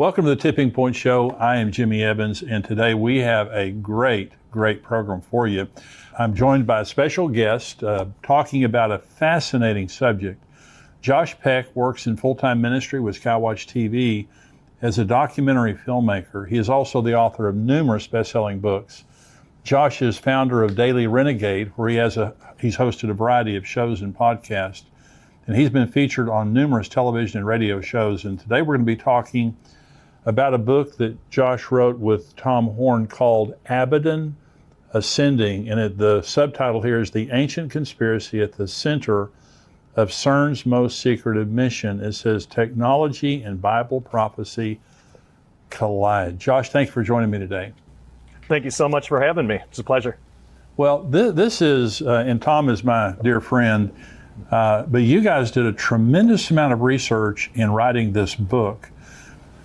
Welcome to the Tipping Point Show. I am Jimmy Evans, and today we have a great program for you. I'm joined by a special guest talking about a fascinating subject. Josh Peck works in full-time ministry with Skywatch TV as a documentary filmmaker. He is also the author of numerous best-selling books. Josh is founder of Daily Renegade, where he's hosted a variety of shows and podcasts, and he's been featured on numerous television and radio shows. And today we're going to be talking about a book that Josh wrote with Tom Horn called Abaddon Ascending, and the subtitle here is The Ancient Conspiracy at the Center of CERN's Most Secretive Mission. It says technology and Bible prophecy collide. Josh, thanks for joining me today. Thank you so much for having me. It's a pleasure. Well, this is, and Tom is my dear friend, but you guys did a tremendous amount of research in writing this book,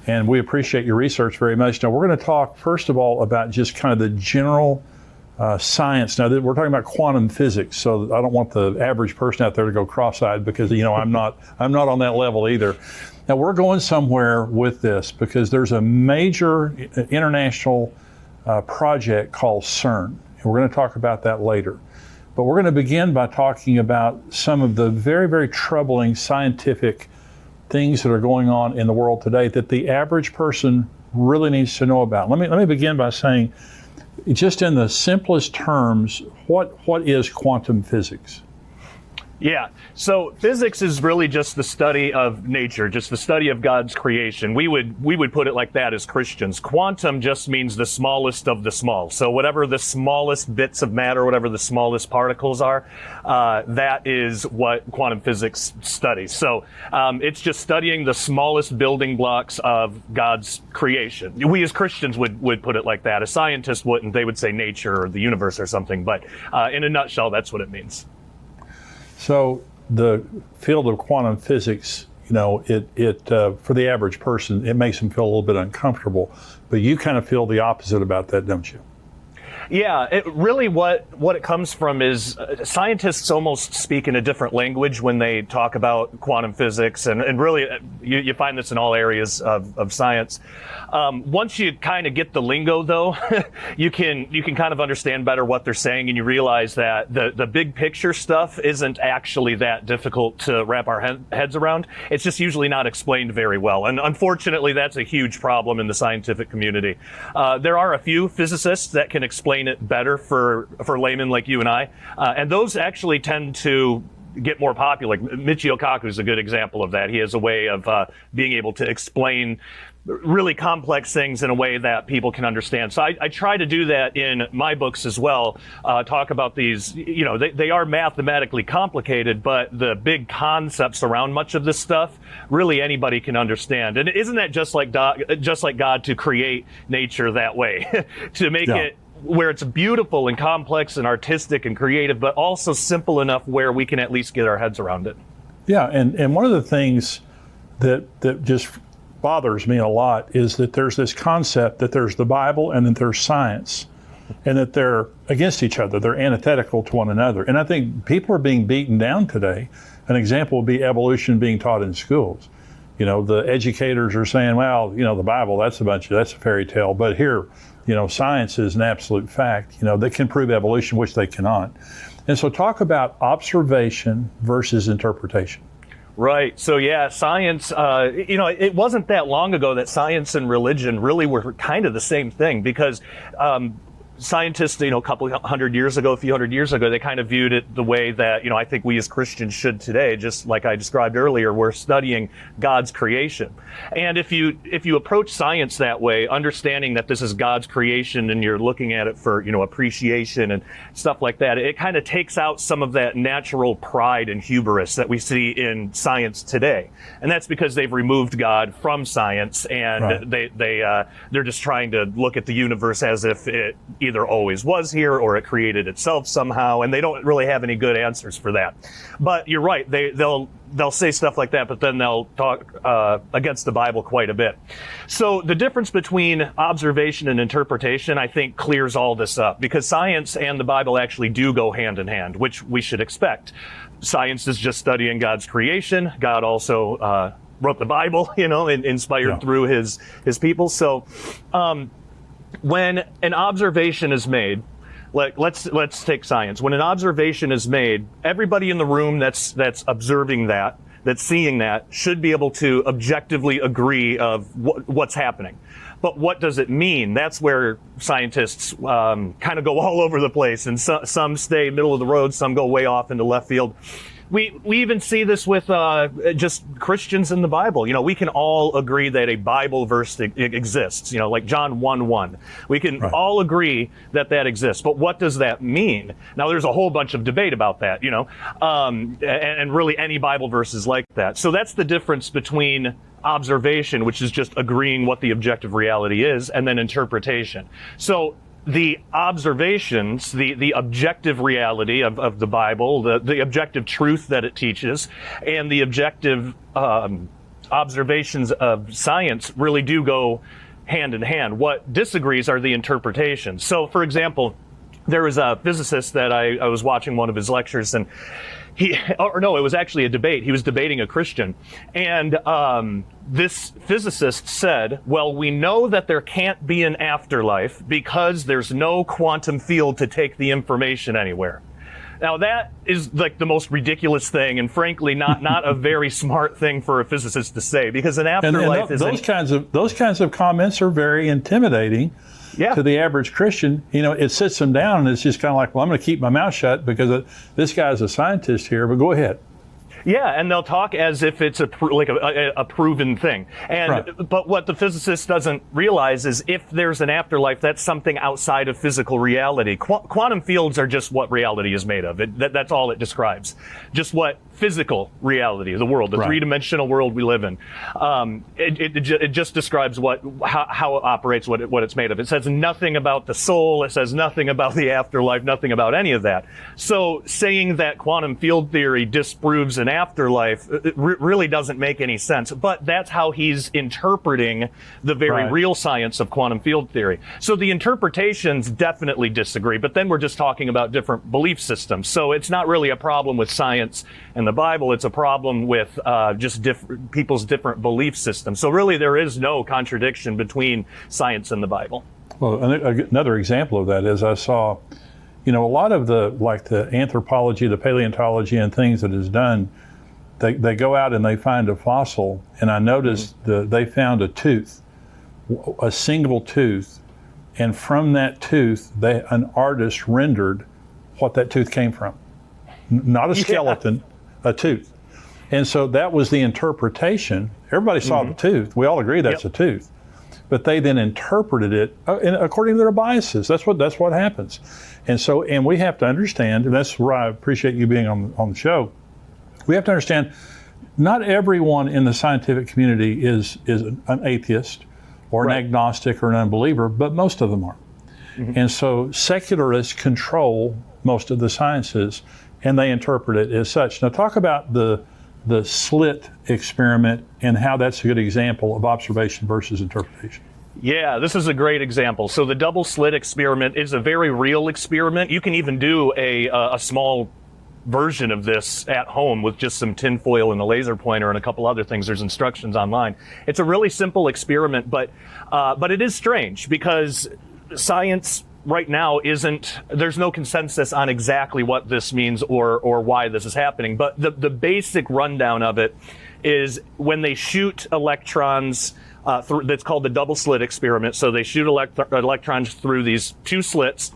and we appreciate your research very much. Now, we're going to talk, first of all, about just kind of the general science. Now, we're talking about quantum physics, so I don't want the average person out there to go cross-eyed because, I'm not on that level either. Now, we're going somewhere with this because there's a major international project called CERN, and we're going to talk about that later. But we're going to begin by talking about some of the very, very troubling scientific things that are going on in the world today that the average person really needs to know about. Let me begin by saying, just in the simplest terms, what is quantum physics? Yeah, so physics is really just the study of nature, just the study of God's creation. We would put it like that as Christians. Quantum just means the smallest of the small. So whatever the smallest bits of matter, whatever the smallest particles are, that is what quantum physics studies. So it's just studying the smallest building blocks of God's creation. We as Christians would put it like that. A scientist wouldn't. They would say nature or the universe or something. But in a nutshell, that's what it means. So the field of quantum physics, it for the average person, it makes them feel a little bit uncomfortable. But you kind of feel the opposite about that, don't you? Yeah, it really what it comes from is scientists almost speak in a different language when they talk about quantum physics, and really you find this in all areas of science. Once you kind of get the lingo, though, you can kind of understand better what they're saying, and you realize that the big picture stuff isn't actually that difficult to wrap our heads around. It's just usually not explained very well, and unfortunately, that's a huge problem in the scientific community. There are a few physicists that can explain it better for laymen like you and I, and those actually tend to get more popular. Michio Kaku is a good example of that. He has a way of being able to explain really complex things in a way that people can understand. So I try to do that in my books as well, talk about these, they are mathematically complicated, but the big concepts around much of this stuff, really anybody can understand. And isn't that just like God to create nature that way, to make it where it's beautiful and complex and artistic and creative, but also simple enough where we can at least get our heads around it. Yeah, and one of the things that just bothers me a lot is that there's this concept that there's the Bible and that there's science, and that they're against each other. They're antithetical to one another. And I think people are being beaten down today. An example would be evolution being taught in schools. The educators are saying, well, the Bible, that's a fairy tale. But here, science is an absolute fact, that can prove evolution, which they cannot. And so talk about observation versus interpretation. Right. So yeah, science, it wasn't that long ago that science and religion really were kind of the same thing, because scientists, a few hundred years ago, they kind of viewed it the way that, I think we as Christians should today, just like I described earlier. We're studying God's creation. And if you approach science that way, understanding that this is God's creation and you're looking at it for, appreciation and stuff like that, it kind of takes out some of that natural pride and hubris that we see in science today. And that's because they've removed God from science, and right. They're just trying to look at the universe as if it either always was here or it created itself somehow, and they don't really have any good answers for that. But you're right, they'll say stuff like that, but then they'll talk against the Bible quite a bit. So the difference between observation and interpretation, I think, clears all this up, because science and the Bible actually do go hand in hand, which we should expect. Science is just studying God's creation. God also wrote the Bible, and inspired through his people. So when an observation is made, let's take science. When an observation is made, everybody in the room that's observing that's seeing that, should be able to objectively agree of what's happening. But what does it mean? That's where scientists kind of go all over the place, and some stay middle of the road, some go way off into left field. We even see this with just Christians in the Bible. We can all agree that a Bible verse exists, like John 1:1. We can all agree that exists. But what does that mean? Now, there's a whole bunch of debate about that, and really any Bible verse is like that. So that's the difference between observation, which is just agreeing what the objective reality is, and then interpretation. So the observations, the objective reality of the Bible, the objective truth that it teaches, and the objective observations of science really do go hand in hand. What disagrees are the interpretations. So, for example, there was a physicist that I was watching one of his lectures, and it was actually a debate. He was debating a Christian. And this physicist said, well, we know that there can't be an afterlife because there's no quantum field to take the information anywhere. Now, that is like the most ridiculous thing, and frankly, not a very smart thing for a physicist to say, because an afterlife is those kinds of comments are very intimidating. To the average Christian. It sits them down, and it's just kind of like, well, I'm going to keep my mouth shut because this guy's a scientist here, but go ahead. Yeah, and they'll talk as if it's a proven thing. But what the physicist doesn't realize is if there's an afterlife, that's something outside of physical reality. Quantum fields are just what reality is made of. That's all it describes. Just what physical reality, the world, the three-dimensional world we live in. It just describes how it operates, what it's made of. It says nothing about the soul. It says nothing about the afterlife, nothing about any of that. So saying that quantum field theory disproves an afterlife really doesn't make any sense. But that's how he's interpreting the very real science of quantum field theory. So the interpretations definitely disagree, but then we're just talking about different belief systems. So it's not really a problem with science and the Bible, it's a problem with just people's different belief systems. So really there is no contradiction between science and the Bible. Well, another example of that is I saw, a lot of the anthropology, the paleontology and things that is done, they go out and they find a fossil, and I noticed they found a tooth, a single tooth, and from that tooth, an artist rendered what that tooth came from. Not a skeleton, a tooth. And so that was the interpretation. Everybody saw the tooth. We all agree that's a tooth. But they then interpreted it according to their biases. That's what happens. And we have to understand, and that's where I appreciate you being on the show. We have to understand, not everyone in the scientific community is an atheist or an agnostic or an unbeliever, but most of them are. And so secularists control most of the sciences, and they interpret it as such. Now, talk about the slit experiment and how that's a good example of observation versus interpretation. Yeah, this is a great example. So the double slit experiment is a very real experiment. You can even do a small version of this at home with just some tinfoil and a laser pointer and a couple other things. There's instructions online. It's a really simple experiment, but it is strange because science right now there's no consensus on exactly what this means or why this is happening. But the basic rundown of it is when they shoot electrons that's called the double slit experiment. So they shoot electrons through these two slits.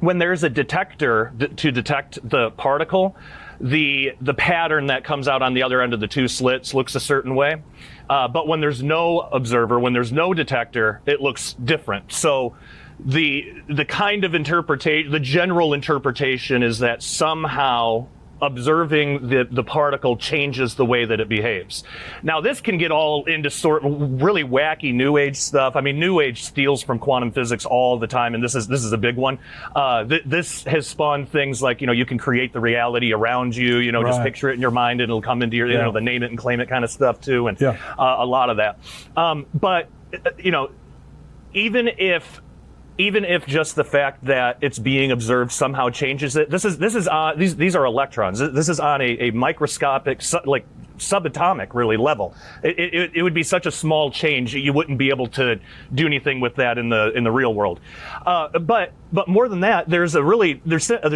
When there's a detector to detect the particle, the pattern that comes out on the other end of the two slits looks a certain way. But when there's no observer, when there's no detector, it looks different. So the kind of interpretation, the general interpretation is that somehow observing the particle changes the way that it behaves. Now, this can get all into sort of really wacky New Age stuff. I mean, New Age steals from quantum physics all the time, and this is a big one. This has spawned things like, you can create the reality around you, just picture it in your mind and it'll come into your, the name it and claim it kind of stuff too, and even if just the fact that it's being observed somehow changes it. These are electrons. This is on a microscopic, like subatomic really level. It would be such a small change you wouldn't be able to do anything with that in the real world. But more than that, there's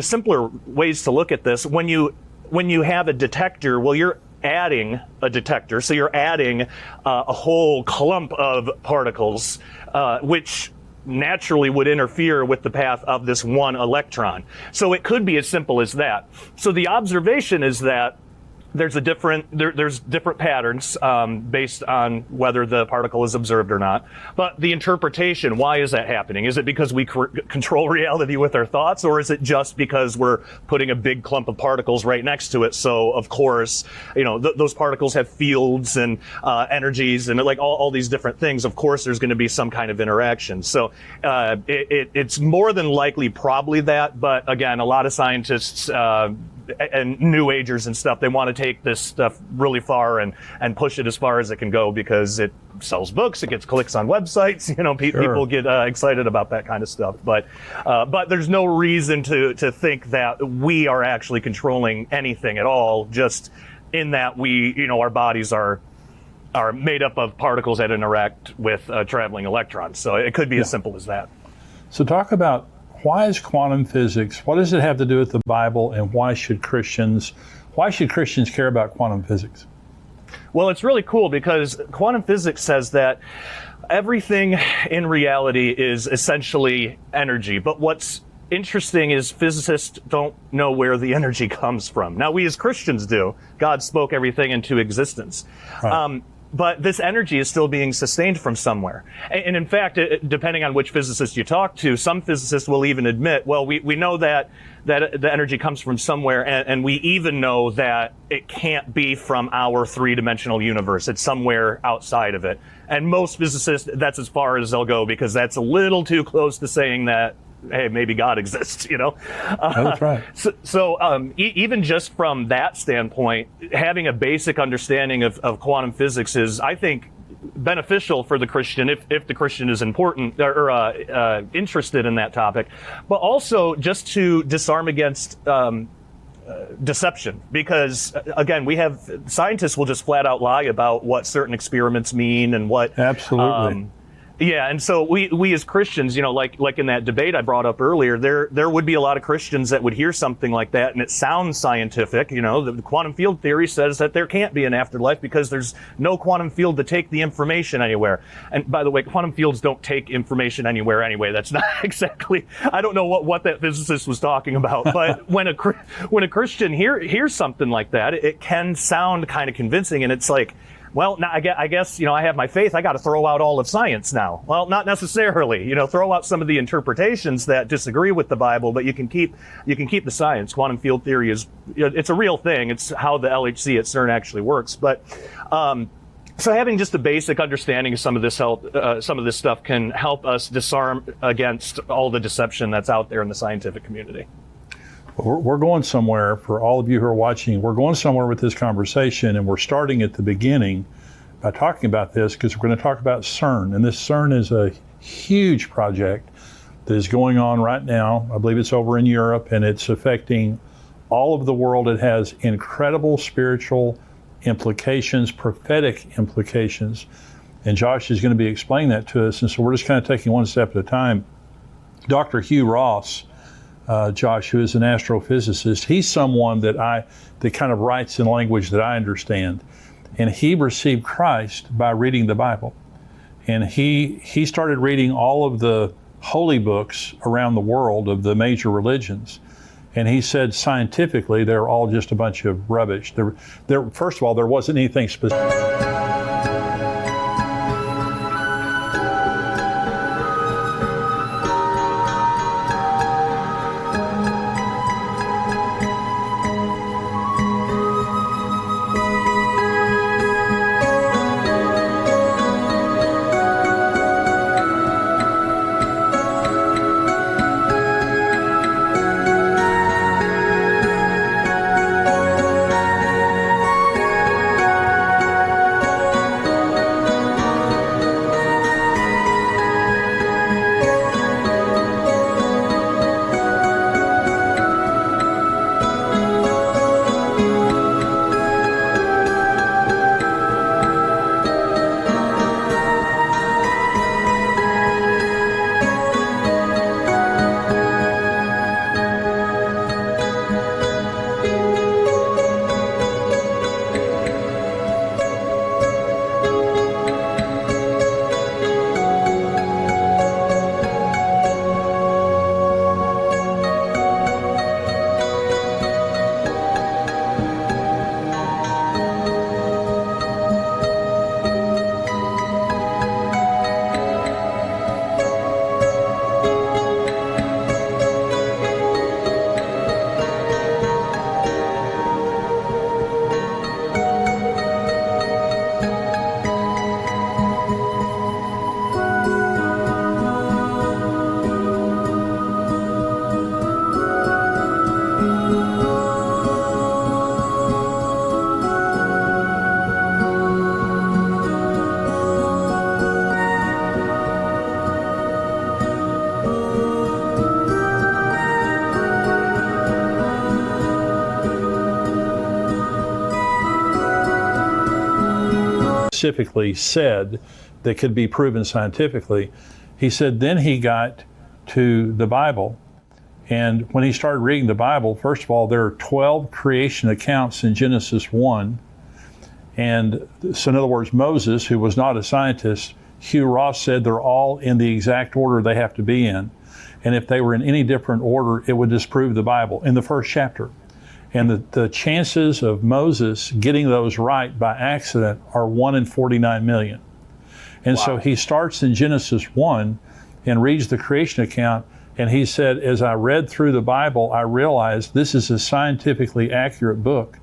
simpler ways to look at this. When you have a detector, well, you're adding a detector, so you're adding a whole clump of particles, which naturally would interfere with the path of this one electron. So it could be as simple as that. So the observation is that there's different patterns based on whether the particle is observed or not. But the interpretation, why is that happening? Is it because we control reality with our thoughts, or is it just because we're putting a big clump of particles right next to it? So of course, those particles have fields and energies and like all these different things. Of course, there's going to be some kind of interaction. So it's more than likely probably that. But again, a lot of scientists and New Agers and stuff, they want to take this stuff really far and push it as far as it can go because it sells books, it gets clicks on websites. People get excited about that kind of stuff. But there's no reason to think that we are actually controlling anything at all. Just in that our bodies are made up of particles that interact with traveling electrons. So it could be as simple as that. So talk about, why is quantum physics, what does it have to do with the Bible, and why should Christians care about quantum physics? Well, it's really cool because quantum physics says that everything in reality is essentially energy. But what's interesting is physicists don't know where the energy comes from. Now, we as Christians do. God spoke everything into existence. Right. But this energy is still being sustained from somewhere. And in fact, depending on which physicist you talk to, some physicists will even admit, well, we know that the energy comes from somewhere, and we even know that it can't be from our three-dimensional universe. It's somewhere outside of it. And most physicists, that's as far as they'll go, because that's a little too close to saying that, hey, maybe God exists, That's right. So even just from that standpoint, having a basic understanding of quantum physics is, I think, beneficial for the Christian if the Christian is important or interested in that topic, but also just to disarm against deception, because again, scientists will just flat out lie about what certain experiments mean and what. Absolutely. Yeah, and so we as Christians, like in that debate I brought up earlier, there would be a lot of Christians that would hear something like that, and it sounds scientific. The quantum field theory says that there can't be an afterlife because there's no quantum field to take the information anywhere. And by the way, quantum fields don't take information anywhere anyway. That's not exactly. I don't know what that physicist was talking about, but when a Christian hears something like that, it can sound kind of convincing, and it's like, well, now I guess, I have my faith. I got to throw out all of science now. Well, not necessarily. Throw out some of the interpretations that disagree with the Bible, but you can keep the science. Quantum field theory it's a real thing. It's how the LHC at CERN actually works. But so having just a basic understanding of some of this stuff can help us disarm against all the deception that's out there in the scientific community. We're going somewhere. For all of you who are watching, we're going somewhere with this conversation, and we're starting at the beginning by talking about this because we're going to talk about CERN. And this CERN is a huge project that is going on right now. I believe it's over in Europe, and it's affecting all of the world. It has incredible spiritual implications, prophetic implications, and Josh is going to be explaining that to us. And so we're just kind of taking one step at a time. Dr. Hugh Ross, Josh, who is an astrophysicist, he's someone that kind of writes in language that I understand. And he received Christ by reading the Bible. And he started reading all of the holy books around the world of the major religions. And he said scientifically they're all just a bunch of rubbish. First of all, there wasn't anything specific. specifically said that could be proven scientifically. He said then he got to the Bible. And when he started reading the Bible, first of all, there are 12 creation accounts in Genesis 1. And so in other words, Moses, who was not a scientist, Hugh Ross said they're all in the exact order they have to be in. And if they were in any different order, it would disprove the Bible in the first chapter. And the chances of Moses getting those right by accident are 1 in 49 million. And so he starts in Genesis 1 and reads the creation account. And he said, as I read through the Bible, I realized this is a scientifically accurate book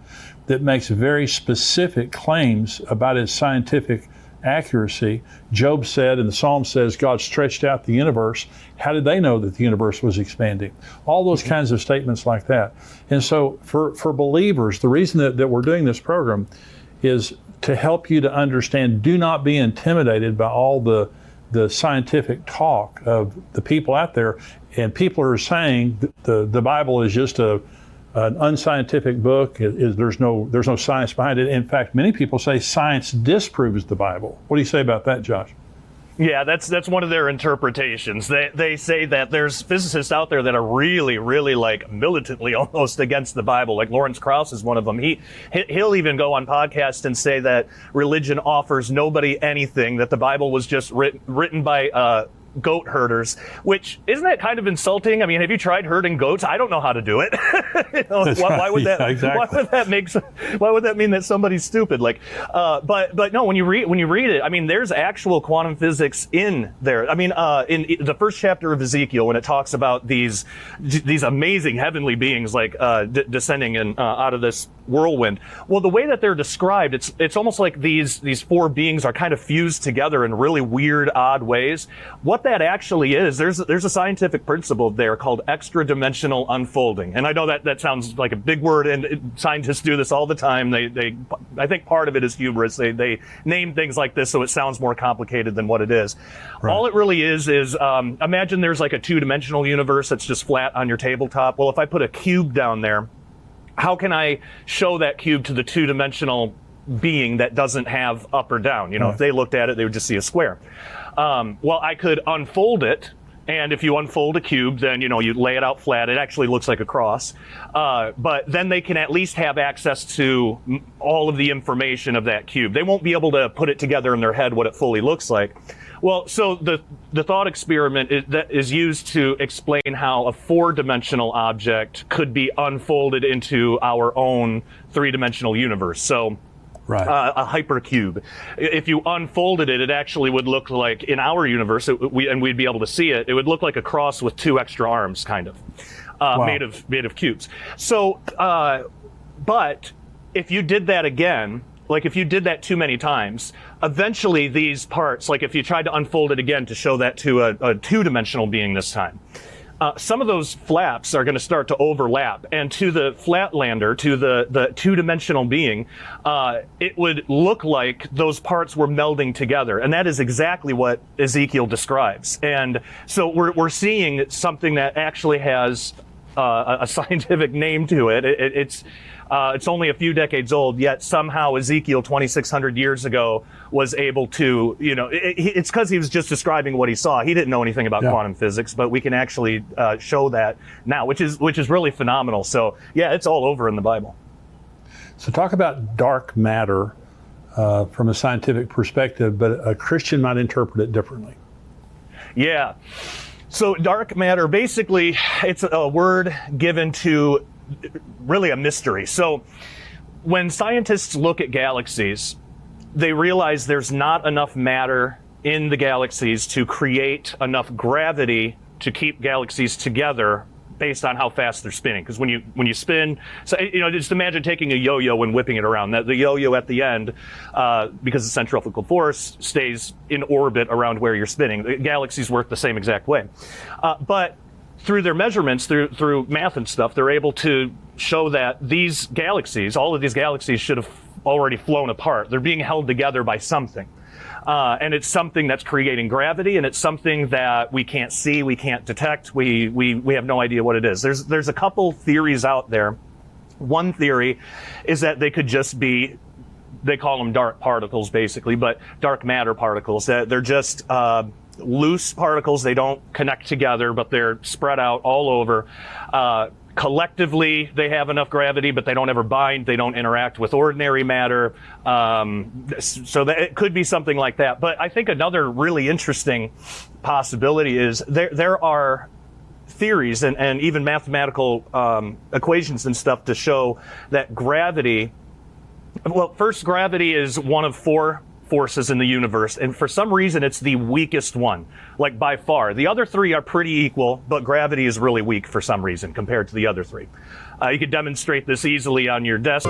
that makes very specific claims about its scientific accuracy. Job said, and the Psalm says, God stretched out the universe. How did they know that the universe was expanding? All those kinds of statements like that. And so for believers, the reason that we're doing this program is to help you to understand, do not be intimidated by all the scientific talk of the people out there. And people are saying that the Bible is just an unscientific book. There's no science behind it. In fact, many people say science disproves the Bible. What do you say about that, Josh? Yeah, that's one of their interpretations. They say that there's physicists out there that are really, really like militantly almost against the Bible. Like Lawrence Krauss is one of them. He'll even go on podcasts and say that religion offers nobody anything, that the Bible was just written by goat herders, which isn't that kind of insulting? I mean, have you tried herding goats? I don't know how to do it. Why would that? Yeah, exactly. Why would that mean that somebody's stupid? Like, but no, when you read it, I mean, there's actual quantum physics in there. I mean, in the first chapter of Ezekiel, when it talks about these amazing heavenly beings like descending out of this whirlwind. Well, the way that they're described, it's almost like these four beings are kind of fused together in really weird, odd ways. What that actually is, there's a scientific principle there called extra-dimensional unfolding. And I know that sounds like a big word, and scientists do this all the time. I think part of it is hubris. They name things like this so it sounds more complicated than what it is. Right. All it really is imagine there's like a two-dimensional universe that's just flat on your tabletop. Well, if I put a cube down there, how can I show that cube to the two-dimensional being that doesn't have up or down? You know, If they looked at it, they would just see a square. Well, I could unfold it, and if you unfold a cube, then, you lay it out flat. It actually looks like a cross. But then they can at least have access to all of the information of that cube. They won't be able to put it together in their head what it fully looks like. Well, so the thought experiment is used to explain how a four-dimensional object could be unfolded into our own three-dimensional universe. So right. A hypercube. If you unfolded it, it actually would look like, in our universe, and we'd be able to see it, it would look like a cross with two extra arms, kind of, wow. made of cubes. So, but if you did that again, like if you did that too many times, eventually these parts, like if you tried to unfold it again to show that to a two-dimensional being this time, some of those flaps are going to start to overlap, and to the flatlander, to the two-dimensional being, it would look like those parts were melding together, and that is exactly what Ezekiel describes. And so we're seeing something that actually has a scientific name to it. It's only a few decades old, yet somehow Ezekiel 2,600 years ago was able to, it's because he was just describing what he saw. He didn't know anything about quantum physics, but we can actually show that now, which is really phenomenal. So yeah, it's all over in the Bible. So talk about dark matter from a scientific perspective, but a Christian might interpret it differently. Yeah. So dark matter, basically, it's a word given to really a mystery. So when scientists look at galaxies, they realize there's not enough matter in the galaxies to create enough gravity to keep galaxies together based on how fast they're spinning. Because when you spin, so just imagine taking a yo-yo and whipping it around. The yo-yo at the end, because the centrifugal force stays in orbit around where you're spinning. The galaxies work the same exact way. But through their measurements, through math and stuff, they're able to show that these galaxies, all of these galaxies, should have already flown apart. They're being held together by something. And it's something that's creating gravity, and it's something that we can't see, we can't detect, we have no idea what it is. There's a couple theories out there. One theory is that they could just be they call them dark particles basically, but dark matter particles. They're just loose particles. They don't connect together, but they're spread out all over. Collectively, they have enough gravity, but they don't ever bind. They don't interact with ordinary matter. So that it could be something like that. But I think another really interesting possibility is there are theories and even mathematical equations and stuff to show that gravity, well, first, gravity is one of four forces in the universe, and for some reason it's the weakest one, like by far. The other three are pretty equal, but gravity is really weak for some reason compared to the other three. You could demonstrate this easily on your desk.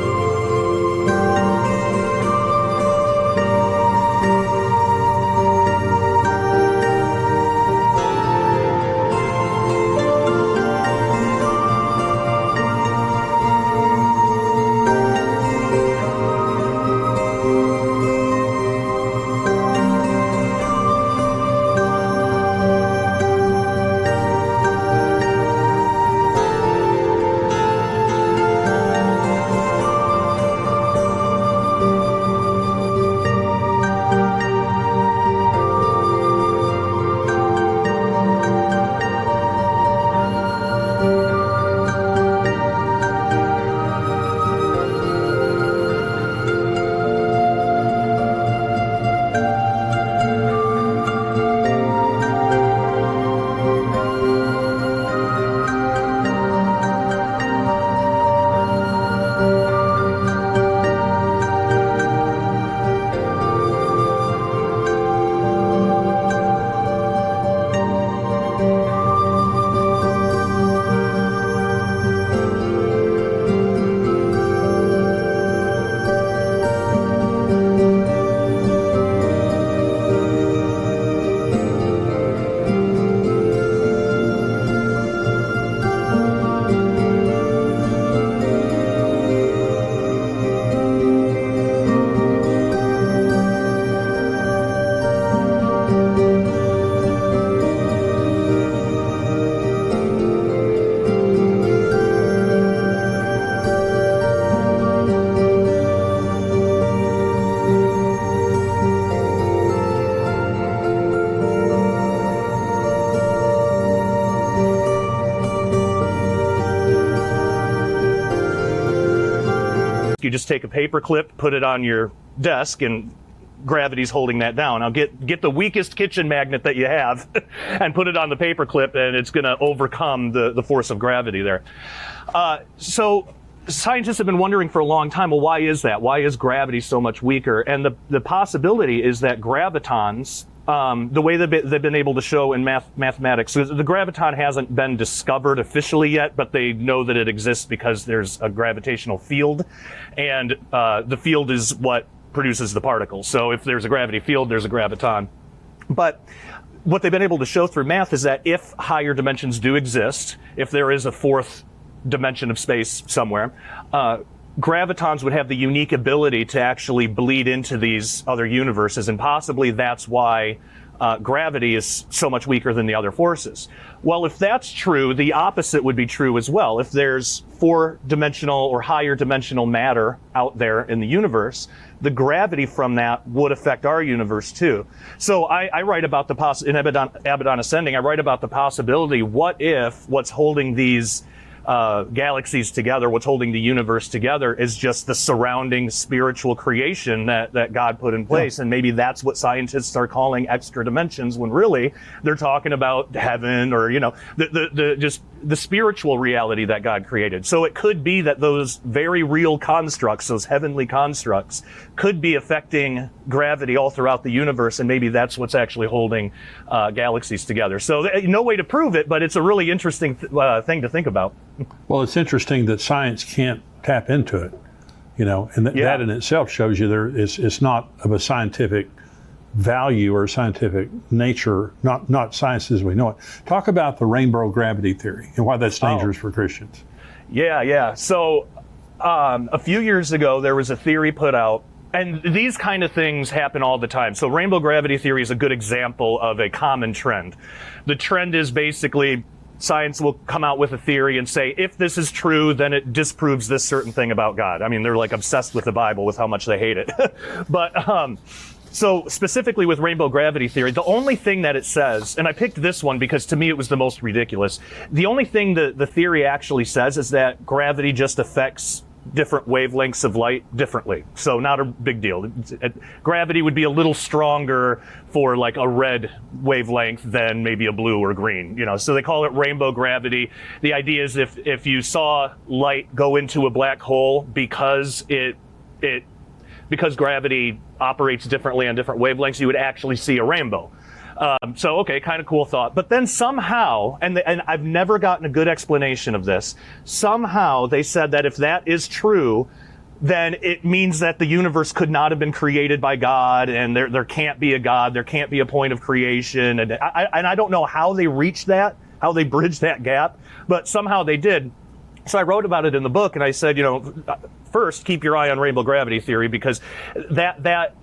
You just take a paper clip, put it on your desk, and gravity's holding that down. Now get the weakest kitchen magnet that you have and put it on the paper clip, and it's going to overcome the force of gravity there. So scientists have been wondering for a long time, well, why is that? Why is gravity so much weaker? And the possibility is that gravitons, the way they've been able to show in mathematics, the graviton hasn't been discovered officially yet, but they know that it exists because there's a gravitational field, and the field is what produces the particles. So if there's a gravity field, there's a graviton. But what they've been able to show through math is that if higher dimensions do exist, if there is a fourth dimension of space somewhere, gravitons would have the unique ability to actually bleed into these other universes, and possibly that's why gravity is so much weaker than the other forces. Well, if that's true, the opposite would be true as well. If there's four-dimensional or higher dimensional matter out there in the universe, the gravity from that would affect our universe too. So I write about in Abaddon Ascending, I write about the possibility, what if what's holding these galaxies together, what's holding the universe together, is just the surrounding spiritual creation that God put in place. Yeah. And maybe that's what scientists are calling extra dimensions, when really they're talking about heaven, or, the spiritual reality that God created. So it could be that those very real constructs, those heavenly constructs, could be affecting gravity all throughout the universe, and maybe that's what's actually holding galaxies together. So no way to prove it, but it's a really interesting thing to think about. Well, it's interesting that science can't tap into it, and that in itself shows you it's not of a scientific value or scientific nature, not science as we know it. Talk about the rainbow gravity theory and why that's dangerous for Christians. Yeah. So a few years ago, there was a theory put out, and these kind of things happen all the time. So rainbow gravity theory is a good example of a common trend. The trend is basically science will come out with a theory and say, if this is true, then it disproves this certain thing about God. I mean, they're like obsessed with the Bible with how much they hate it. But so specifically with rainbow gravity theory, the only thing that it says, and I picked this one because to me it was the most ridiculous. The only thing the theory actually says is that gravity just affects different wavelengths of light differently. So not a big deal. Gravity would be a little stronger for like a red wavelength than maybe a blue or green, so they call it rainbow gravity. The idea is if you saw light go into a black hole because because gravity operates differently on different wavelengths, you would actually see a rainbow. So, okay, kind of cool thought. But then somehow, and I've never gotten a good explanation of this, somehow they said that if that is true, then it means that the universe could not have been created by God, and there can't be a God, there can't be a point of creation. And I don't know how they reached that, how they bridged that gap, but somehow they did. So I wrote about it in the book, and I said, first, keep your eye on rainbow gravity theory, because that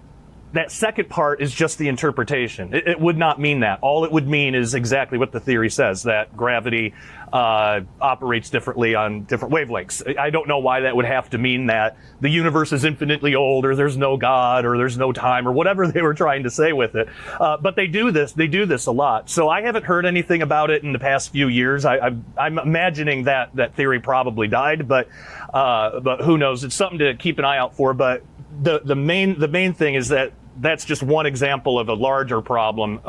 second part is just the interpretation. It would not mean that. All it would mean is exactly what the theory says, that gravity operates differently on different wavelengths. I don't know why that would have to mean that the universe is infinitely old, or there's no God, or there's no time, or whatever they were trying to say with it. But they do this a lot. So I haven't heard anything about it in the past few years. I'm imagining that theory probably died, but who knows? It's something to keep an eye out for. But the main thing is that that's just one example of a larger problem.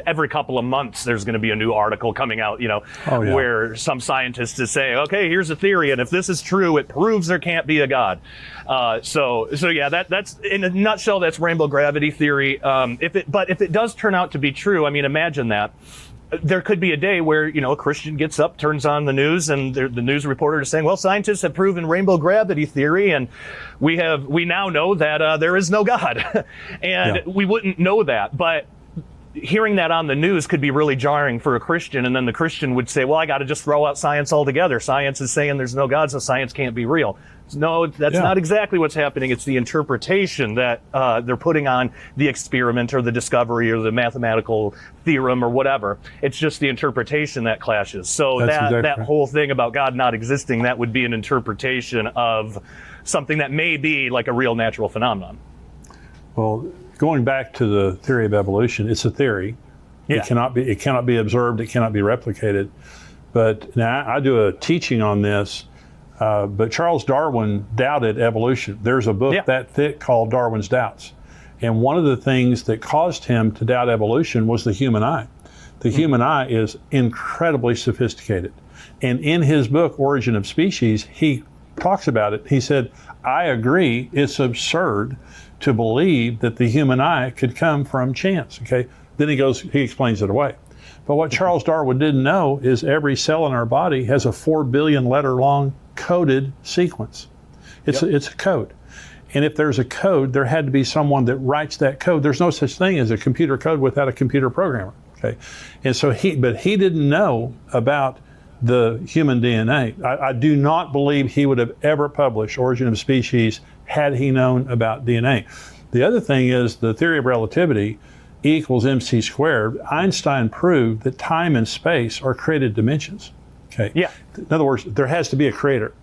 Every couple of months, there's going to be a new article coming out, where some scientists is saying, okay, here's a theory, and if this is true, it proves there can't be a God. So yeah, that's in a nutshell, that's rainbow gravity theory. If it does turn out to be true, I mean, imagine that. There could be a day where, a Christian gets up, turns on the news, and the news reporter is saying, well, scientists have proven rainbow gravity theory, and we now know that there is no God. And we wouldn't know that. But hearing that on the news could be really jarring for a Christian, and then the Christian would say, well, I got to just throw out science altogether. Science is saying there's no God, so science can't be real. No, that's not exactly what's happening. It's the interpretation that they're putting on the experiment or the discovery or the mathematical theorem or whatever. It's just the interpretation that clashes. So that whole thing about God not existing, that would be an interpretation of something that may be like a real natural phenomenon. Well, going back to the theory of evolution, it's a theory. Yeah. It cannot be observed. It cannot be replicated. But now I do a teaching on this. But Charles Darwin doubted evolution. There's a book that thick called Darwin's Doubts. And one of the things that caused him to doubt evolution was the human eye. The human eye is incredibly sophisticated. And in his book, Origin of Species, he talks about it. He said, I agree, it's absurd to believe that the human eye could come from chance. Okay. Then he explains it away. But what Charles Darwin didn't know is every cell in our body has a 4 billion letter long coded sequence. It's a code. And if there's a code, there had to be someone that writes that code. There's no such thing as a computer code without a computer programmer. Okay. And so he didn't know about the human DNA. I do not believe he would have ever published Origin of Species had he known about DNA. The other thing is the theory of relativity, E equals mc squared. Einstein proved that time and space are created dimensions. Okay. Yeah. In other words, there has to be a creator.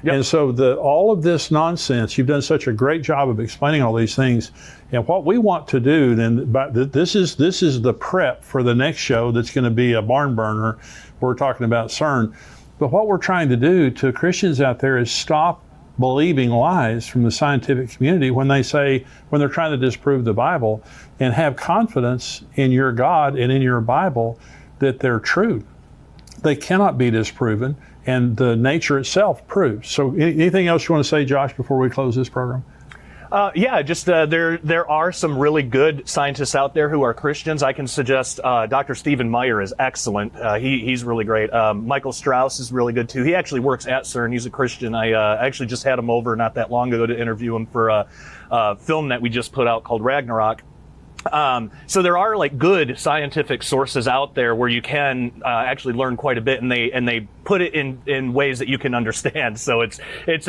Yep. And so all of this nonsense, you've done such a great job of explaining all these things. And what we want to do, then, this is the prep for the next show that's going to be a barn burner. We're talking about CERN. But what we're trying to do to Christians out there is stop believing lies from the scientific community when they're trying to disprove the Bible, and have confidence in your God and in your Bible that they're true. They cannot be disproven, and the nature itself proves. So anything else you want to say, Josh, before we close this program? There are some really good scientists out there who are Christians. I can suggest Dr. Stephen Meyer is excellent. He's really great. Michael Strauss is really good too. He actually works at CERN. He's a Christian. I actually just had him over not that long ago to interview him for a film that we just put out called Ragnarok. So there are like good scientific sources out there where you can actually learn quite a bit, and they put it in ways that you can understand. So there's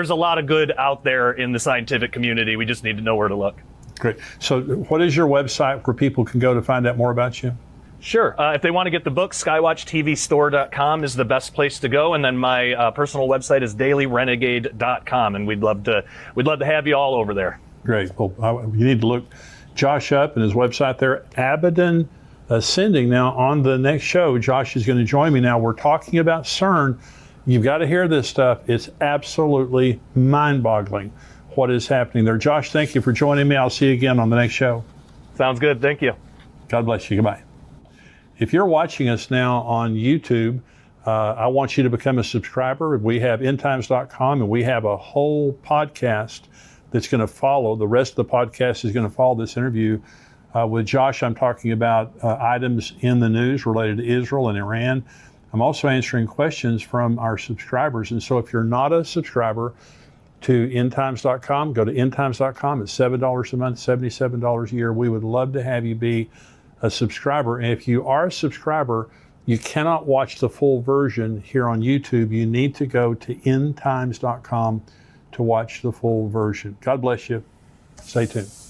a lot of good out there in the scientific community. We just need to know where to look. Great. So what is your website where people can go to find out more about you? Sure. If they want to get the book, skywatchtvstore.com is the best place to go. And then my personal website is dailyrenegade.com. And we'd love to have you all over there. Great. Well, you need to look Josh up and his website there, Abaddon Ascending. Now, on the next show, Josh is going to join me. Now, we're talking about CERN. You've got to hear this stuff. It's absolutely mind-boggling what is happening there. Josh, thank you for joining me. I'll see you again on the next show. Sounds good. Thank you. God bless you. Goodbye. If you're watching us now on YouTube, I want you to become a subscriber. We have endtimes.com, and we have a whole podcast that's going to follow. The rest of the podcast is going to follow this interview with Josh. I'm talking about items in the news related to Israel and Iran. I'm also answering questions from our subscribers. And so if you're not a subscriber to endtimes.com, go to endtimes.com. It's $7 a month, $77 a year. We would love to have you be a subscriber. And if you are a subscriber, you cannot watch the full version here on YouTube. You need to go to endtimes.com to watch the full version. God bless you. Stay tuned.